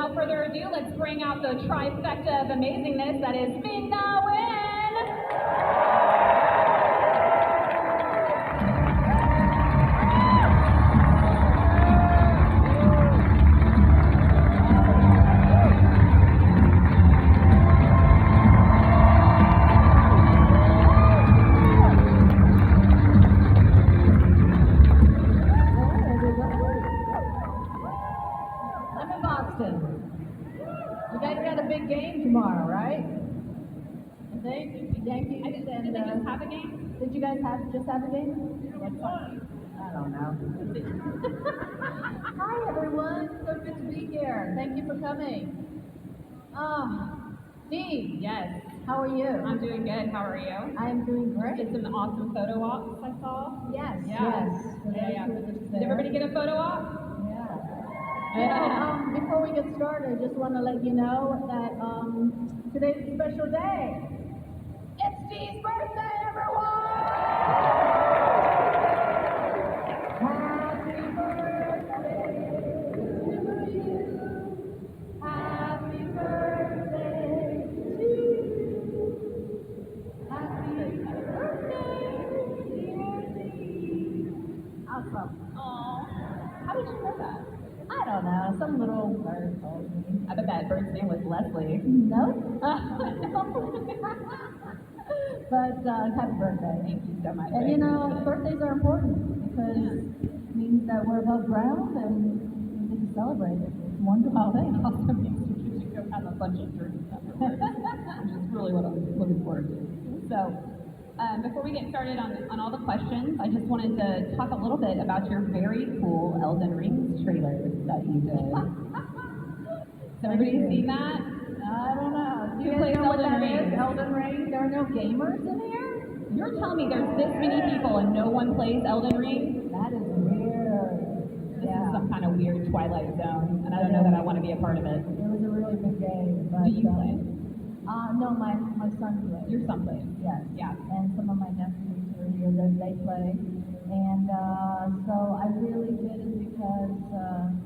without further ado, let's bring out the trifecta of amazingness that is Ming-Na Wen! I'm in Boston. You guys got a big game tomorrow, right? I think Yankees Did and they just have a game? did you guys just have a game? I don't know. Hi everyone, so good to be here. Thank you for coming. Dee, Yes. how are you? I'm doing good. How are you? I am doing great. Did some awesome photo ops I saw. Yes, Yeah. yes. For those Yeah. who were just Did there. everybody get a photo op? Yeah. Before we get started, I just want to let you know that today's a special day. It's Dee's birthday, everyone! Happy birthday to you. Happy birthday to you. Happy birthday, dear Dee. Awesome. Aw. How did you know that? I don't know, some little bird told me. I bet that bird's name was Leslie. No. But happy birthday. Thank you so much. And you know, birthdays are important because it means that we're above ground and we get to celebrate it. It's wonderful. Oh, that also means you should go have a bunch of drinks afterwards, which is really what I'm looking forward to. So, before we get started on all the questions, I just wanted to talk a little bit about your very cool Elden Ring trailer that you did. Has everybody seen that? I don't know. Do you Who guys plays know what Elden that Ring? is? Elden Ring? There are no gamers in here? You're telling me there's this many people and no one plays Elden Ring? That is weird. This is some kind of weird Twilight Zone, and I don't know that I want to be a part of it. It was a really big game. But, Do you play? No, my son plays. Your son plays? Yes. Yeah. And some of my nephews are here that they play. And so I really did it because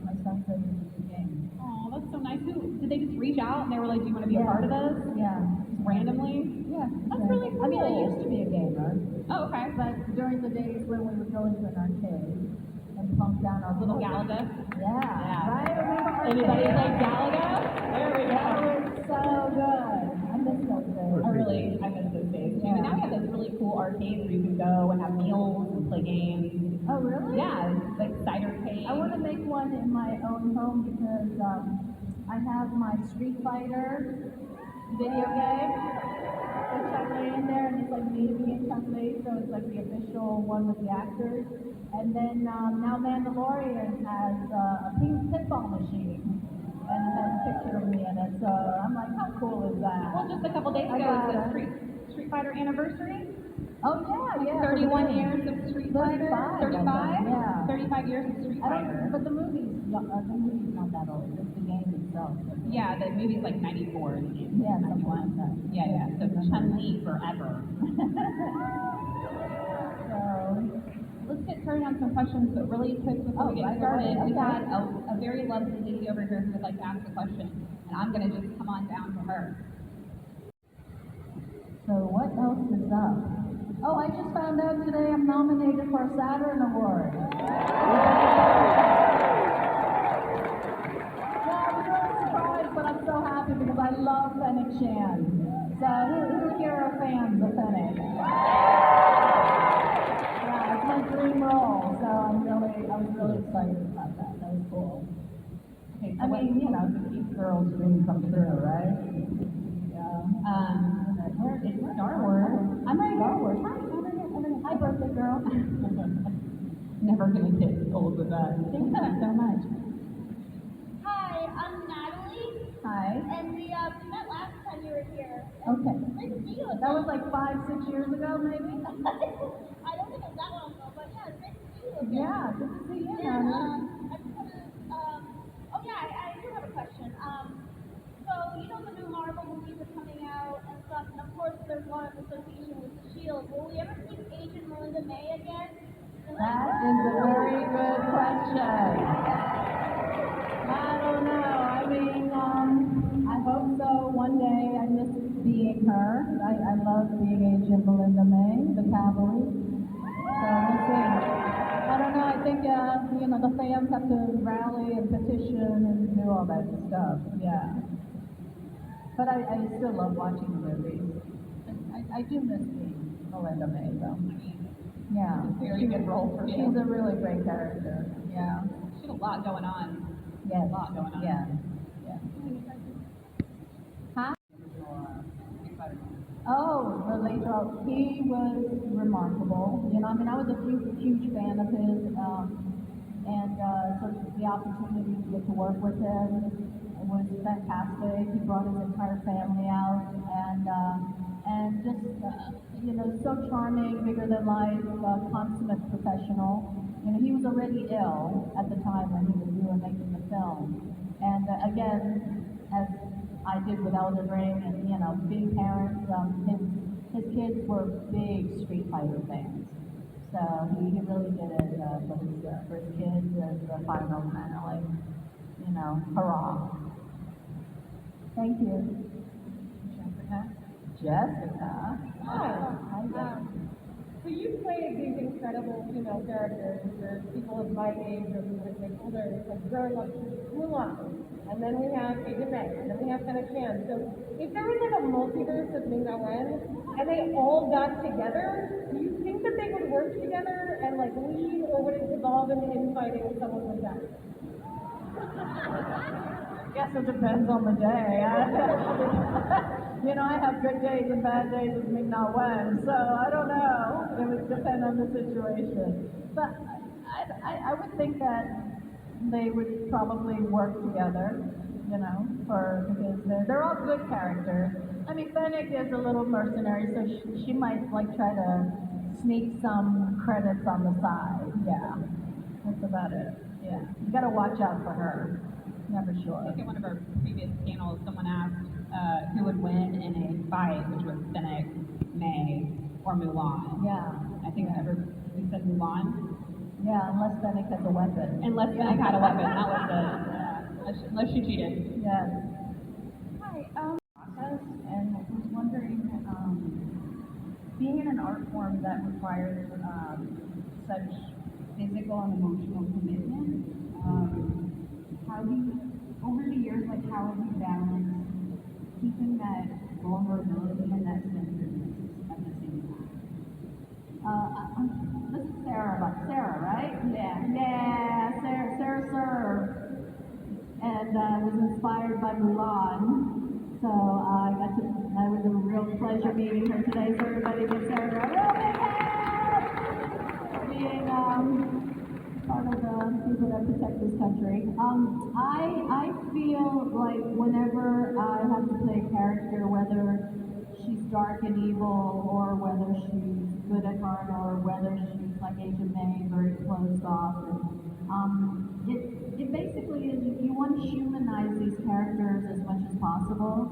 my son said it was a good game. Oh, that's so nice. Did they just reach out and they were like, do you want to be a part of this? Yeah. Just randomly? Yeah. That's really cool. I mean, I used to be a gamer, Oh, okay. but during the days when we would go into an arcade and plunk down our Little books. Galaga? Yeah. Right? Remember Anybody arcade? play Galaga? There we That go. was so good. I miss those days. I miss those days too. Yeah. But now we have those really cool arcades where you can go and have meals and play games. Oh, really? Yeah, like cider cake. I want to make one in my own home because I have my Street Fighter video game. It's Chun-Li in there, and it's like me being Chun-Li, so it's like the official one with the actors. And then now Mandalorian has a pink pinball machine, and it has a picture of me in it. So I'm like, how cool is that? Well, just a couple days I ago got was it. the Street Fighter anniversary. Oh yeah, 31 years of Street Fighter. 35. 35? Yeah. 35 years of Street I Fighter. don't, but the movie's not that old. Just the game itself. Yeah, the movie's like 94 in the game. Yeah, something 91. like that. Yeah. So Chun-Li forever. So, Let's get started on some questions, but really quick before we get started. We had a very lovely lady over here who would like to ask a question, and I'm going to just come on down to her. so what else is up? Oh, I just found out today I'm nominated for a Saturn Award. Yeah, I was really surprised, but I'm so happy because I love Fennec Shan. So who here are fans of Fennec? Yeah, it's my dream role, so I was really excited about that. That was cool. Okay, so I mean, you know, to keep girls' dreams come true, right? Yeah. it's Star Wars. I'm ready. Star Wars. Hi, birthday girl. Never going to get old with that. Thank you so much. Hi, I'm Natalie, Hi. and we met last time you were here. Okay. Nice to see you again. That was like 5-6 years ago, maybe? I don't think it was that long ago, but yeah, it's nice to see you again. Yeah, good to see you, And Natalie. I just wanted to, oh yeah, I do have a question. So you know the new Marvel movies are coming out and stuff, and of course there's a lot of association with S.H.I.E.L.D. Will we ever see Agent Melinda May again? That is a very good question. I don't know. I mean, of being Agent Melinda May, the cavalry. So we'll see. I don't know. I think the fans have to rally and petition and do all that stuff. Yeah. But I still love watching the movies. I do miss being Melinda May, though. Yeah. Very good role for you. She's a really great character. Yeah. She had a lot going on. Yes. A lot going on. Yeah. Yeah. Huh? Oh, the late Charles. He was remarkable. I was a huge fan of his, and so the opportunity to get to work with him was fantastic. He brought his entire family out, and just so charming, bigger than life, consummate professional. He was already ill at the time when we were making the film, and again, as I did with Elden Ring, and being parents, his kids were big Street Fighter fans, so he really did it for his kids and the final finale. Hurrah! Thank you, Jessica. Jessica. Hi, Jessica. So you played these incredible female characters for people of my age or like older, like growing up Mulan. And then we have Agent May, and then we have Fett. So if there was like a multiverse of Ming-Na Wen, and they all got together, do you think that they would work together and like lead, or would it evolve into infighting if someone was that? Guess it depends on the day. I have good days and bad days with Ming-Na Wen, so I don't know. It would depend on the situation. But I would think that they would probably work together, because they're all good characters. Fennec is a little mercenary, so she might try to sneak some credits on the side. Yeah, that's about it. Yeah, you got to watch out for her. Never sure. I think in one of our previous panels, someone asked who would win in a fight, which was Fennec, May, or Mulan. Yeah. I think we said Mulan. Yeah, unless Fennec has a weapon. Unless Fennec had a weapon, that was it. Unless she cheated. Yes. Hi, and I was wondering, being in an art form that requires such physical and emotional commitment, how do you, over the years, how have you balanced keeping that vulnerability and that sensitivity at the same time? This is Sarah, right? Yeah, Sarah served, and was inspired by Mulan. So it was a real pleasure meeting her today. So everybody give Sarah a real big hand! Being part of the people that protect this country. I feel like whenever I have to play a character, whether she's dark and evil, or whether she's good at heart, or whether she's like Agent May, very closed off, it basically is you want to humanize these characters as much as possible,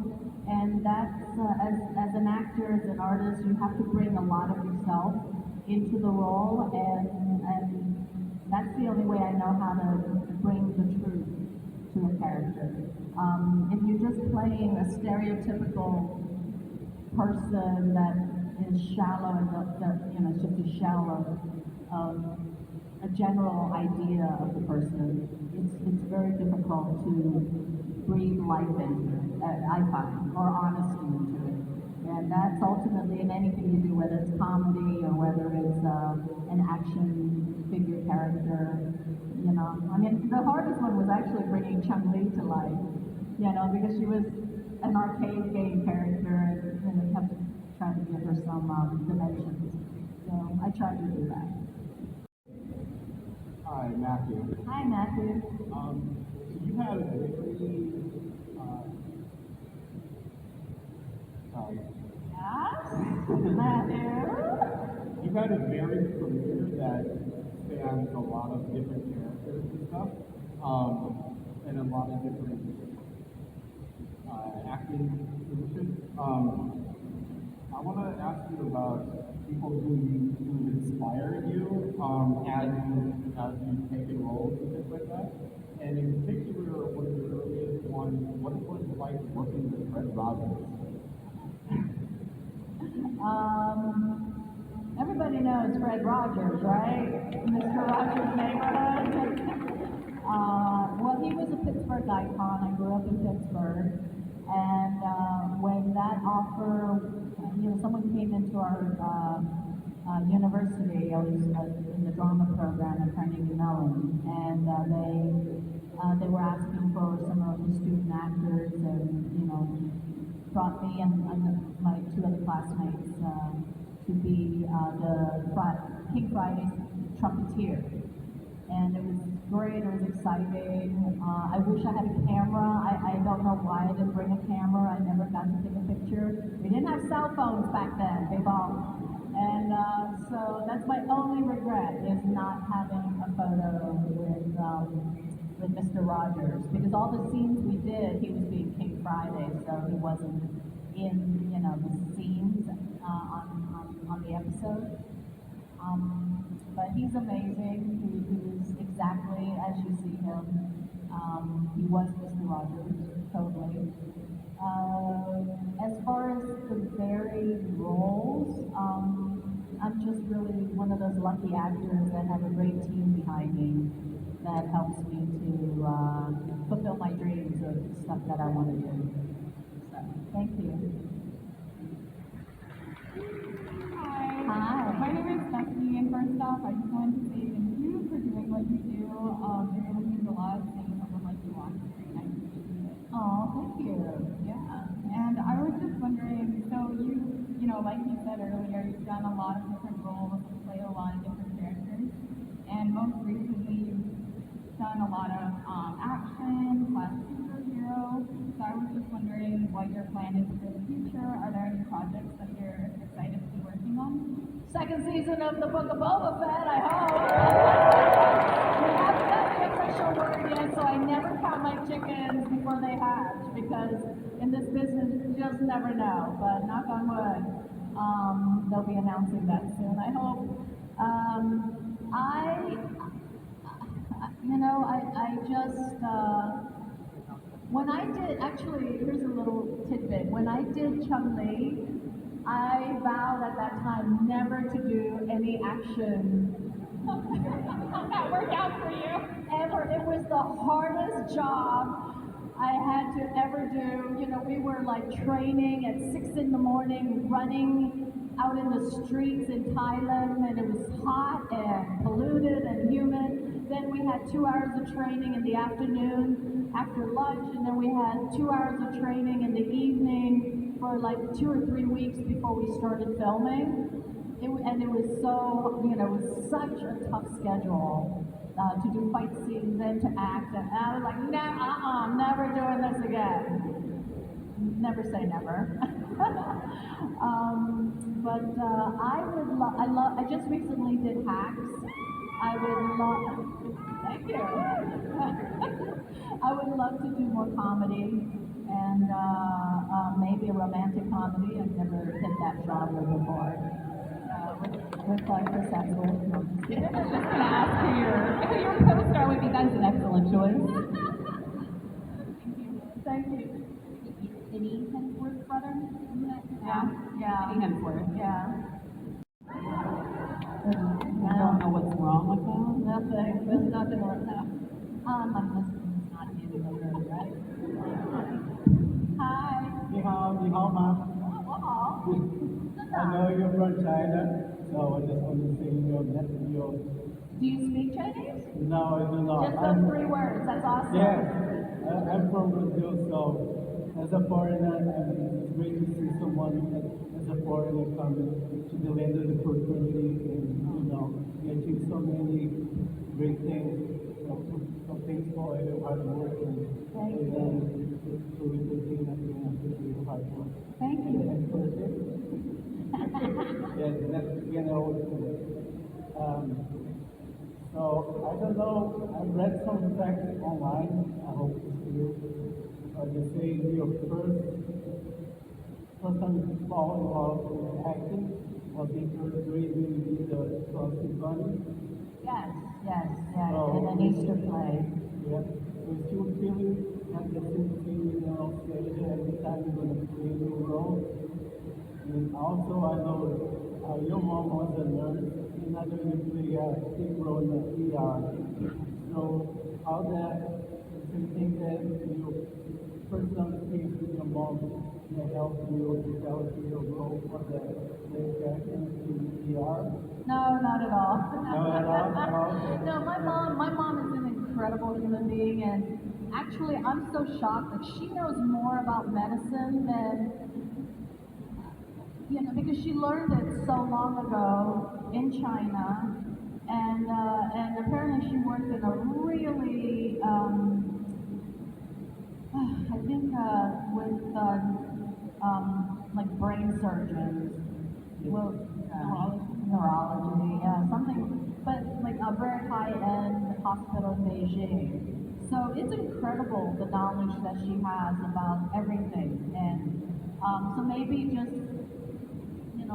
and that's as an actor, as an artist, you have to bring a lot of yourself into the role, and that's the only way I know how to bring the truth to a character. If you're just playing a stereotypical person that is shallow and it's just a shallow a general idea of the person, it's very difficult to breathe life into it, I find, or honesty into it. And that's ultimately in anything you do, whether it's comedy or whether it's an action figure character. The hardest one was actually bringing Chun-Li to life, because she was an arcade game character, and we kept trying to give her some dimensions. So I tried to do that. Hi, Matthew. Hi, Matthew. So you had a very, Yes, Matthew. you had a very career that spans a lot of different characters and stuff, and a lot of different acting positions. I want to ask you about people who inspire you as you've taken roles and things like that. And in particular, one of your earliest ones, what it was like working with Fred Rogers. Everybody knows Fred Rogers, right? Mr. Rogers' Neighborhood. Well, he was a Pittsburgh icon. I grew up in Pittsburgh. And when that offer, someone came into our university. I was in the drama program at Carnegie Mellon, and they were asking for some of the student actors, and brought me and my two other classmates to be King Friday's trumpeter. And it was great, it was exciting. I wish I had a camera. I don't know why I didn't bring a camera. I never got to take a picture. We didn't have cell phones back then, big ball. And so that's my only regret, is not having a photo with Mr. Rogers, because all the scenes we did, he was being King Friday, so he wasn't in, the scenes on the episode. But he's amazing. He was exactly as you see him. He was Mr. Rogers, totally. As far as the varied roles, I'm just really one of those lucky actors that have a great team behind me that helps me to fulfill my dreams of stuff that I want to do. So, thank you. Hi. My name is Stephanie, and first off, I just wanted to say thank you for doing what you do. It really means a lot seeing someone like you on screen. I appreciate it. Oh, thank you. Yeah. And I was just wondering, so like you said earlier, you've done a lot of different roles, you play a lot of different characters, and most recently you've done a lot of action, superhero. So I was just wondering what your plan is for the future. Are there any projects that you're excited to be working on? Second season of the Book of Boba Fett, I hope. We haven't got the official word yet, so I never count my chickens before they hatch, because in this business you just never know. But knock on wood, they'll be announcing that soon, I hope. I just, when I did, actually, here's a little tidbit. When I did Chun-Li, I vowed at that time never to do any action. That worked out for you. Ever. It was the hardest job I had to ever do. We were like training at 6 in the morning, running out in the streets in Thailand, and it was hot and polluted and humid. Then we had 2 hours of training in the afternoon after lunch, and then we had 2 hours of training in the evening for like 2 or 3 weeks before we started filming. And it was so, it was such a tough schedule to do fight scenes and to act. And I was like, never doing this again. Never say never. I just recently did Hacks. I would love, thank you. I would love to do more comedy and maybe a romantic comedy. I've never hit that genre before. With Chris Hemsworth. I was just going to ask who your co-star would be. That's an excellent choice. Thank you. Any Hemsworth brother? Yeah. Any Hemsworth. Yeah. I don't know what's wrong with that. Nothing. There's nothing wrong now. My husband's not in the room, right? Hi. 你好吗? Oh, I know you're from China, so I just want to say your do you speak Chinese? No, I do not. Just those 3 words. That's awesome. Yeah, I'm from Brazil, so as a foreigner, it's great to see someone as a foreigner coming to the land of the opportunity and, you achieve so many great things. So thanks for all your hard work and then so we continue to your hard work. Thank you. Yes, that's always so I don't know, I read some facts online, I hope it's true. They say your first time you fall in love with acting was in your dream when you did the Frosty Bunny. Yes, in an Easter play. Yeah. So still feeling have the same feeling on stage every time you're going to play a new role. And also, I know your mom was a nurse, and I know you play a big role in the ER. So, how that, do you think that your personal experience with your mom may help you develop your role for the character in the ER? No, not at all. No, at all? Oh, okay. No, my mom is an incredible human being, and actually, I'm so shocked that she knows more about medicine than, because she learned it so long ago in China, and apparently she worked in a really, I think, with like brain surgeons, well, neurology, yeah, something, but like a very high-end hospital in Beijing. So it's incredible the knowledge that she has about everything, and so maybe just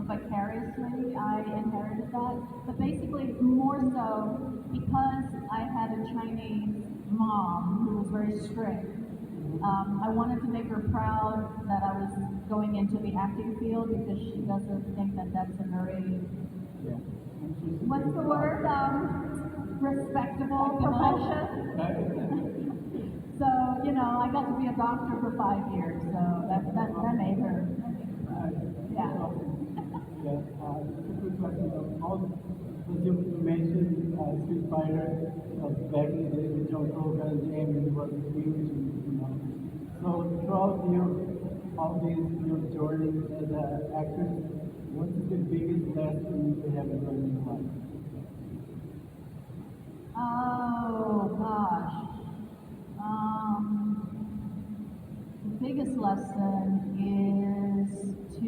vicariously, I inherited that. But basically, more so because I had a Chinese mom who was very strict. I wanted to make her proud that I was going into the acting field because she doesn't think that that's a very, Yeah. what's the word? Respectable profession. So, I got to be a doctor for 5 years, so that made her. Yeah. Yeah, just a quick question. Because you mentioned Street Fighter back in the day with John Hogan and Jamie was huge, So throughout all these your journeys as an actress, what is the biggest lesson you have learned in life? Oh gosh. The biggest lesson is to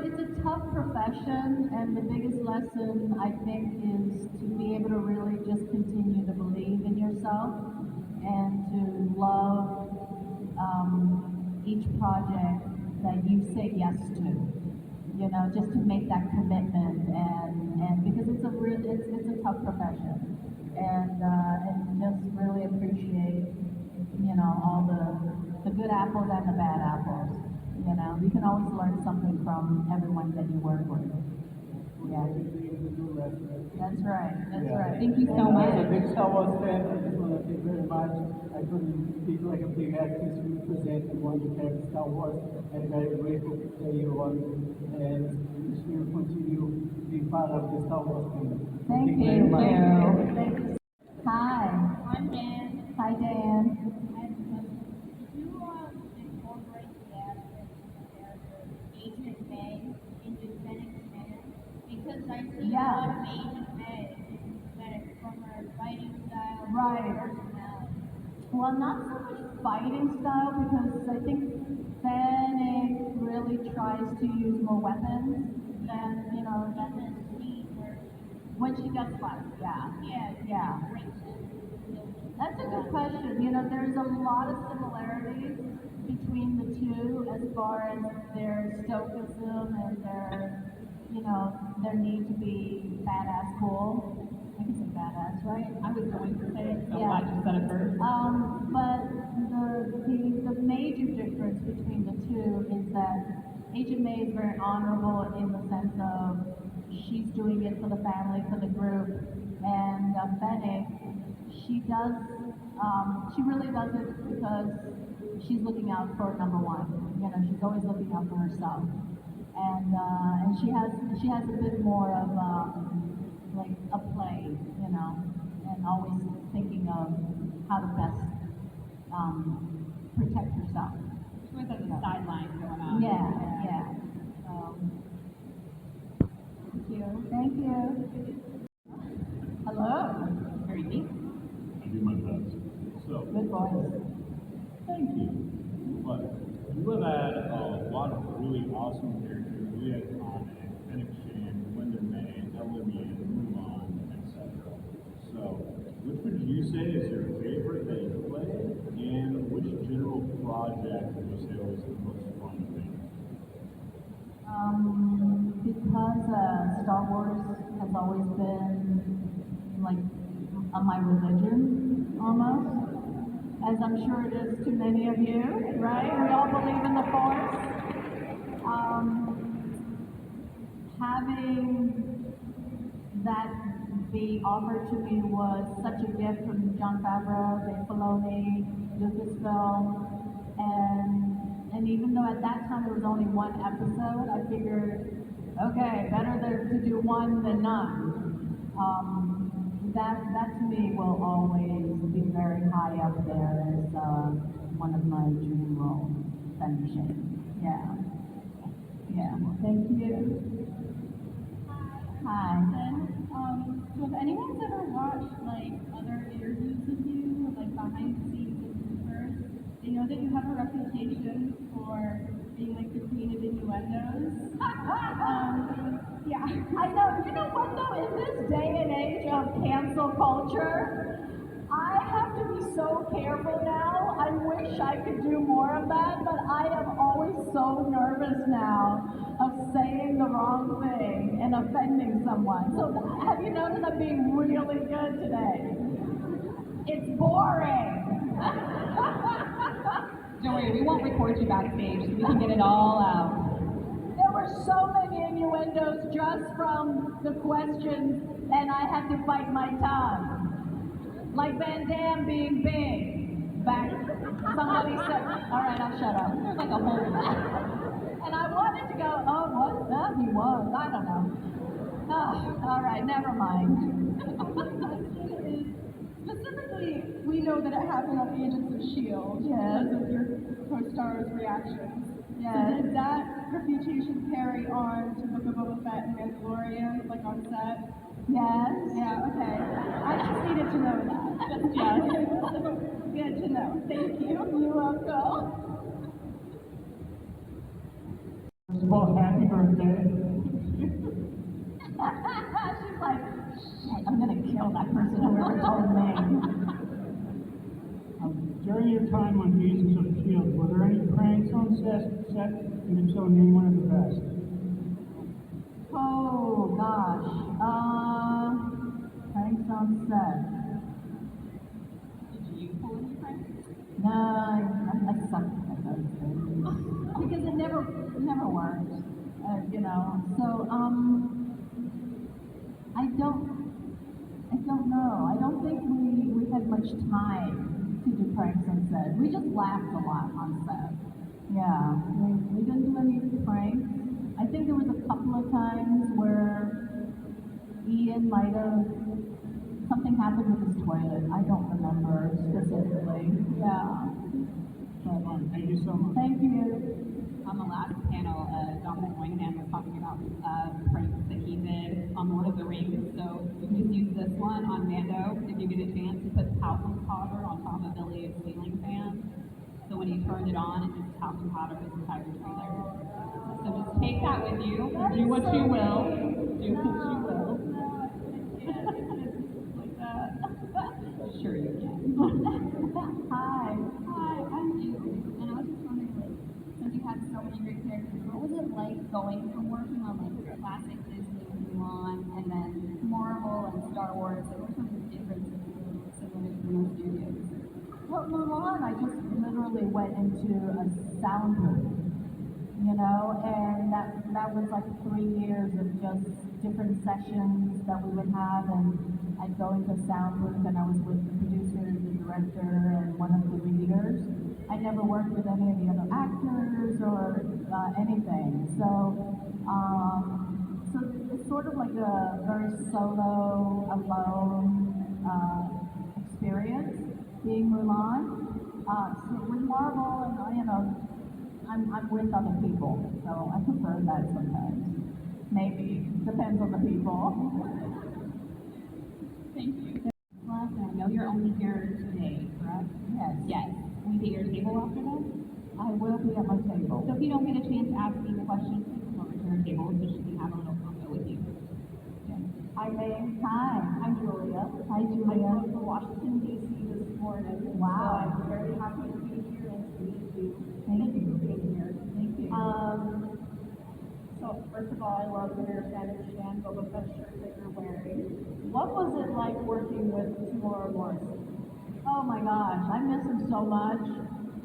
it's a tough profession, and the biggest lesson I think is to be able to really just continue to believe in yourself and to love each project that you say yes to. Just to make that commitment, and because it's a tough profession, and just really appreciate all the good apples and the bad apples. You can always learn something from everyone that you work with. Yeah. That's right. That's right. Thank you so much. As a big Star Wars fan, I just want to thank you very much. I couldn't speak like a big actress who presented one of the characters Star Wars. I'm very grateful for you on, and wish you continue being part of the Star Wars community. Thank you. Very much. Thank you. Hi. I'm Dan. Hi, Dan. I have a question. Did you incorporate the aspect of the character Agent May into Fan Expo? Because I see a lot of Agent May that from her fighting style, Right. personality. Well, not so much fighting style because I think Fennec really tries to use more weapons than Doesn't see where when she gets fight. Yeah. breaks it. That's a good question. There's a lot of similarities between the two as far as their stoicism and their need to be badass cool. I can say badass, right? I was going to say it, so Yeah. glad you said it first. But the major difference between the two is that Agent May is very honorable in the sense of she's doing it for the family, for the group, and Fennec, she really does it because she's looking out for number one. She's always looking out for herself, and she has a bit more of like a play, and always thinking of how to best protect herself. She was at the sideline going on. Yeah. Thank you. Thank you. Hello. Very deep. I do my best. So, Good voice. thank you. But you have had a lot of really awesome characters. We had Fennec Shand, Linda May, Olivia, Mulan, etc. So, which would you say is your favorite that you played, and which general project would you say was the most fun to make? Because Star Wars has always been like my religion, almost, as I'm sure it is to many of you, right? We all believe in the Force. Having that be offered to me was such a gift from Jon Favreau, Dave Filoni, Lucasfilm, and even though at that time there was only one episode, I figured, okay, better to do one than none. That to me will always be very high up there as one of my dream roles, finishing. Yeah. Yeah. Thank you. Hi. So if anyone's ever watched like other interviews with you, like behind the scenes bloopers, they know that you have a reputation for being like the queen of innuendos. Yeah. I know. You know what though? In this day and age of cancel culture, I have to be so careful now. I wish I could do more of that, but I am always so nervous now of saying the wrong thing and offending someone. So have you noticed I'm being really good today? It's boring. Don't worry, we won't record you backstage so we can get it all out. There were so many innuendos just from the questions, and I had to bite my tongue. Like Van Damme being big. Back, somebody said, all right, I'll shut up. There's like a whole and I wanted to go, oh, what? No, he was. I don't know. Oh, all right, never mind. Specifically, we know that it happened on Agents of S.H.I.E.L.D. Yes. because of your co-stars' reactions. Yes. So did that reputation carry on to Book of Boba Fett and Mandalorian, like on set? Yes. Yeah, okay. I just needed to know that. Just yes. Good to know. Thank you. You're welcome. First of all, happy birthday. She's like, shit, I'm gonna kill that person whoever told me. During your time on Agents of S.H.I.E.L.D., were there any pranks on set? And if so, name one of the best. Oh gosh. Pranks on set. Did you pull any pranks? No, I suck at those things because it never works. You know. So I don't know. I don't think we had much time to do pranks on set. We just laughed a lot on set. Yeah, we didn't do any pranks. I think there was a couple of times where Ian might have something happened with his toilet. I don't remember specifically. Yeah. But, Thank you so much. thank you. On the last panel, Dominic Moynihan was talking about pranks that he did on Lord of the Rings. So you can just use this one on Mando if you get a chance. He put talcum powder on top of Iliad's ceiling fan. So when he turned it on, it just talcum powder his entire trailer. So just take that with you. Do what you will. Do what you will. Like that. Sure you can. Hi. Hi, I'm Julie, and I was just wondering, like, since you had so many great characters, what was it like going from working on like classic Disney, Mulan, and then Marvel and Star Wars? Like, what were some of the differences between those studios? Well, Mulan, I just literally went into a sound booth, you know, and that was like 3 years of just different sessions that we would have, and I'd go into a sound booth, and I was with the producer, the director, and one of the readers. I never worked with any of the other actors or anything, so it's sort of like a very solo, alone experience being Mulan. So with Marvel, and you know, I'm with other people, so I prefer that sometimes. Maybe depends on the people. Thank you. Last, I know you're only here today, correct? Yes. Yes. Will you be at your table after this? I will be at my table. So if you don't get a chance to ask me the questions, please come over to her table so she can have a little convo with you. Hi, May. Hi. I'm Julia. Hi, I Julia. drove to Washington, D.C. this morning. Wow. So I'm very happy to be here and to meet you. Thank you. for being here. Thank you. So first of all, I love the Fan Expo Boba Fett shirt that you're wearing. What was it like working with Timur Morrison? Oh my gosh, I miss him so much.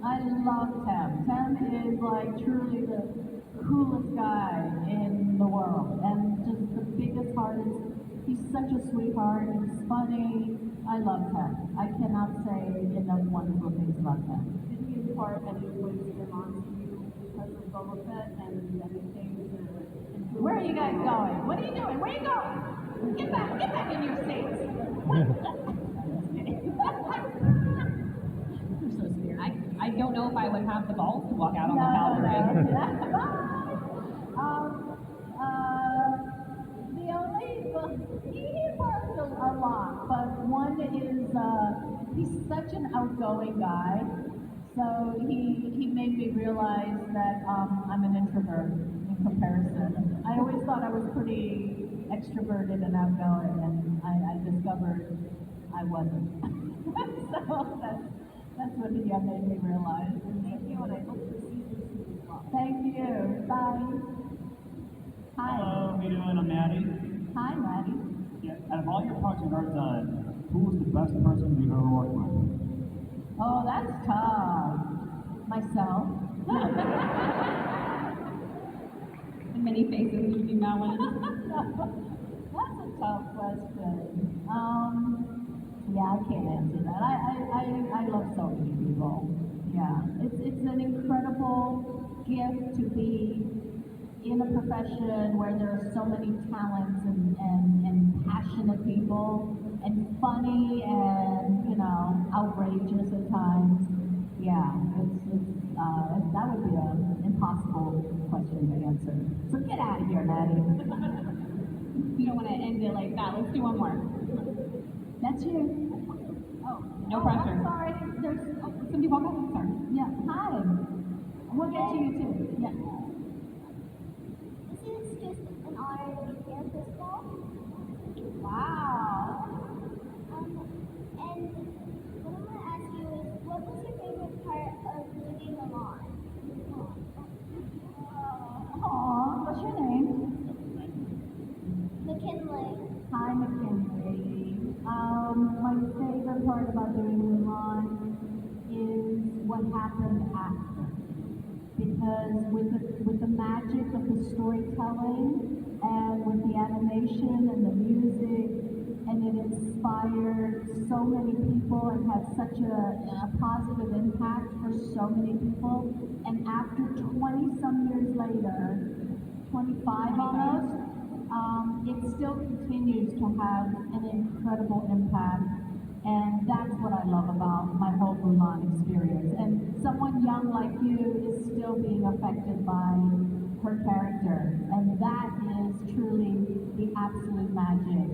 I love Tim. Tim is like truly the coolest guy in the world and just the biggest heart. He's such a sweetheart. He's funny. I love Tim. I cannot say enough wonderful things about Tim. Did he impart any wisdom onto you because of Boba Fett and anything to influence? Where are you guys going? What are you doing? Where are you going? Get back in your seats. You're so scared. I don't know if I would have the balls to walk out on the Calvary. The only, well, he works a lot, but one is, he's such an outgoing guy, so he made me realize that I'm an introvert in comparison. I always thought I was pretty extroverted and outgoing, and I discovered I wasn't. So that's what he made me realize. Thank you, and I hope to see you soon as well. Thank you. Bye. Hi. Hello, how you doing? I'm Maddie. Hi, Maddie. Yeah, out of all your projects you've ever done, who was the best person you've ever worked with? Oh, that's tough. Myself. The many faces you see now and That's a tough question. Yeah, I can't answer that. I love so many people. Yeah, it's an incredible gift to be in a profession where there are so many talents and passionate people and funny and, you know, outrageous at times. Yeah, that would be an impossible question to answer. So get out of here, Maddie. you don't want to end it like that. Let's do one more. That's you. Oh, No pressure. I'm sorry. There's, Some people go, sorry. yeah, hi. We'll get to you too. Yeah. This is just an honor to be here, first of all. Wow. And what I'm going to ask you is, what was your favorite part of living Mulan? Aw, what's your name? McKinley. Hi, McKinley. My favorite part about doing Mulan is what happened after. Because with the magic of the storytelling and with the animation and the music, and it inspired so many people and had such a positive impact for so many people. And after 20 some years later, 25 almost, it still continues to have an incredible impact. And that's what I love about my whole Mulan experience. And someone young like you is still being affected by her character. And that is truly the absolute magic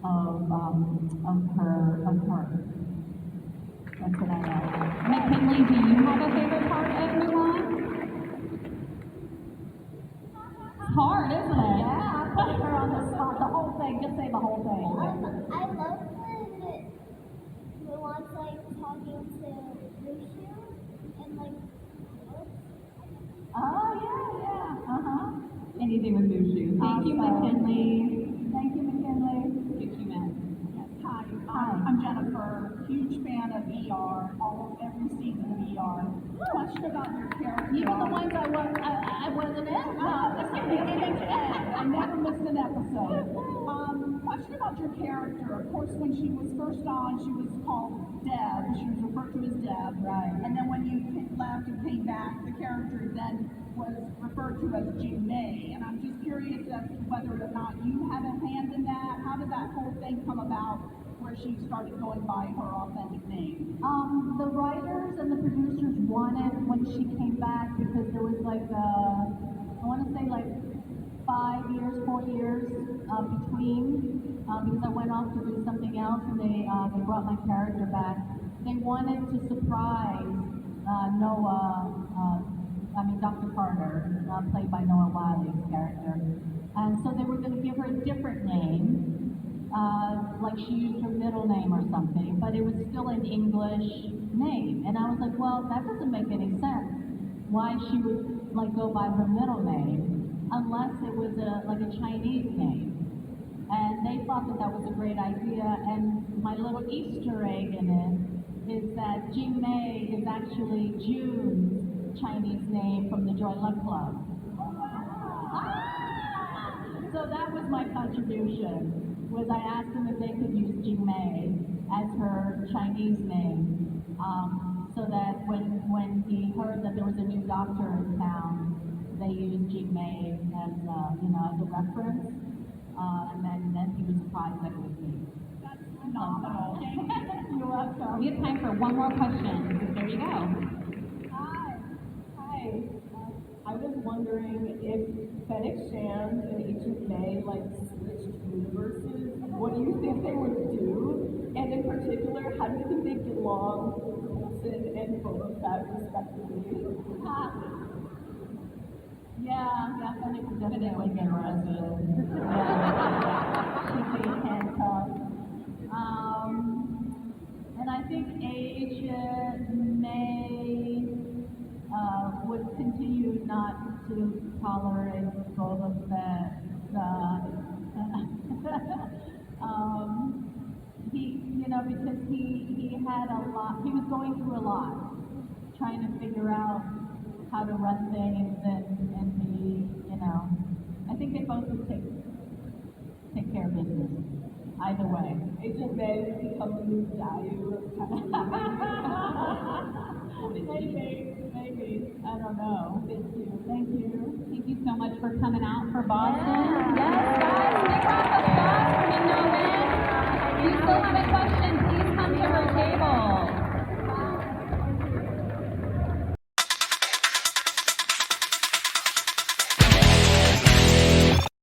of her. That's what I love. McKinley, do you have a favorite part of Mulan? It's hard, isn't it? Yeah, I'm putting her on the spot. The whole thing. Just say the whole thing. I love when Mulan's like talking to Mushu and like, Oh, yeah. Uh-huh. Anything with Mushu. Thank you, Awesome. McKinley. Thank you, McKinley. Get you, Matt. Hi, Hi. I'm Jennifer, huge fan of ER, every season of ER. Question about your character. Even the ones I wasn't in? No, just kidding. I never missed an episode. Question about your character. Of course, when she was first on, she was called Deb. She was referred to as Deb. Right. And then when you left and came back, the character then was referred to as Jing May. And I'm just curious as to whether or not you had a hand in that. How did that whole thing come about where she started going by her authentic name? The writers and the producers wanted when she came back because there was like, I want to say like 4 years between, because I went off to do something else and they brought my character back. They wanted to surprise Dr. Carter, played by Noah Wiley's character. And so they were going to give her a different name, like she used her middle name or something, but it was still an English name. And I was like, well, that doesn't make any sense. Why she would like go by her middle name, unless it was like a Chinese name. And they thought that that was a great idea, and my little Easter egg in it is that Jing Mei is actually June's Chinese name from the Joy Luck Club. So that was my contribution, was I asked them if they could use Jing Mei as her Chinese name, so that when he heard that there was a new doctor in town, they used Jing Mei as as a reference, and then he was surprised that it was me. That's phenomenal. Thank you. You're welcome. We have time for one more question. There you go. Hi. Hi. I was wondering if Fan Expo and Agent May switched universes, what do you think they would do? And in particular, how do you think they'd get along with Coulson and Boba Fett respectively? Yeah, Fan Expo definitely get arrested. She'd be handcuffed. And I think Agent May would continue not to tolerate Boba Fett. Because he had a lot, he was going through a lot, trying to figure out how to run things and be, I think they both would take care of business. Either way. Agent May would become the new Dayu of Maybe. I don't know. Thank you. Thank you so much for coming out for Boston.